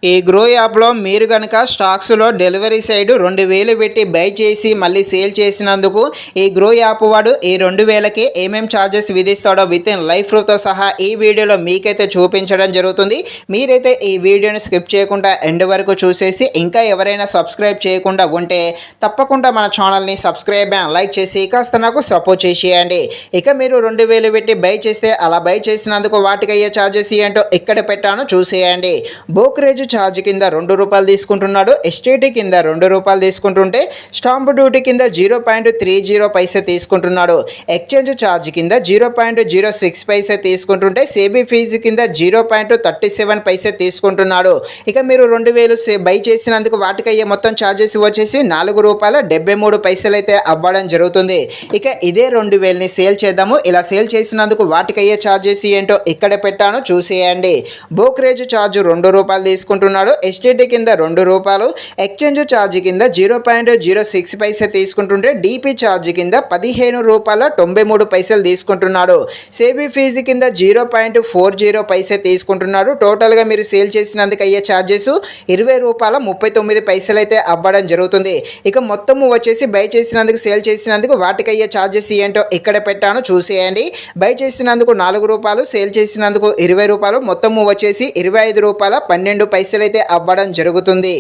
ఈ గ్రో యాప్లో మీరు కనుక స్టాక్స్లో డెలివరీ సైడ్ 2000 పెట్టి బై చేసి మళ్ళీ సేల్ చేసినందుకు ఈ గ్రో యాప్ వాడు ఈ 2000కి ఏమేం ఛార్జెస్ విధిస్తాడో విత్ ఇన్ లైవ్ ప్రూఫ్తో సహా ఈ వీడియోలో మీకైతే చూపించడం జరుగుతుంది. మీరైతే ఈ వీడియోని స్కిప్ చేయకుండా ఎండ్ వరకు చూసేసి ఇంకా ఎవరైనా సబ్స్క్రైబ్ చేయకుండా ఉంటే తప్పకుండా మన ఛానల్ని సబ్స్క్రైబ్ అండ్ లైక్ చేసి కాస్త నాకు సపోర్ట్ చేసేయండి. ఇక మీరు 2000 పెట్టి బై చేస్తే అలా బై చేసినందుకు వాటికి అయ్యే ఛార్జెస్ ఏంటో ఇక్కడ పెట్టాను చూసేయండి. బ్రోకరేజ్ ఛార్జ్ కింద ₹2 తీసుకుంటున్నాడు. ఎస్టీటీ కింద ₹2 తీసుకుంటుంటే స్టాంప్ డ్యూటీ కింద 0.30 పైసే తీసుకుంటున్నాడు. ఎక్స్చేంజ్ ఛార్జ్ కింద 0.06 పైసే తీసుకుంటుంటే సేబీ ఫీజు కింద 0.37 పైసే తీసుకుంటున్నాడు. ఇక మీరు 2000 బై చేసినందుకు వాటికి అయ్యే మొత్తం ఛార్జెస్ వచ్చేసి ₹4.73 అయితే అవ్వడం జరుగుతుంది. ఇక ఇదే 2000ని సేల్ చేద్దాము. ఇలా సేల్ చేసినందుకు వాటికి అయ్యే ఛార్జెస్ ఏంటో ఇక్కడ పెట్టాను చూసేయండి. బ్రోకరేజ్ ఛార్జ్ ₹2 తీసుకుంటున్నాడు. ఎస్టీటీ కింద ₹2, ఎక్స్చేంజ్ ఛార్జ్ కింద 0.06 పైసే తీసుకుంటుంటే డీపీ ఛార్జ్ కింద ₹15.93 తీసుకుంటున్నాడు. సేబీ ఫీజు కింద 0.40 పైసే తీసుకుంటున్నాడు. టోటల్గా మీరు సేల్ చేసినందుకు అయ్యే ఛార్జెస్ ₹20.39 అయితే అవ్వడం జరుగుతుంది. ఇక మొత్తము వచ్చేసి బై చేసినందుకు సేల్ చేసినందుకు వాటికి అయ్యే ఛార్జెస్ ఏంటో ఇక్కడ పెట్టాను చూసేయండి. బై చేసినందుకు ₹4, సేల్ చేసినందుకు ₹20, మొత్తము వచ్చేసి ₹25.12 అయితే అవ్వడం జరుగుతుంది.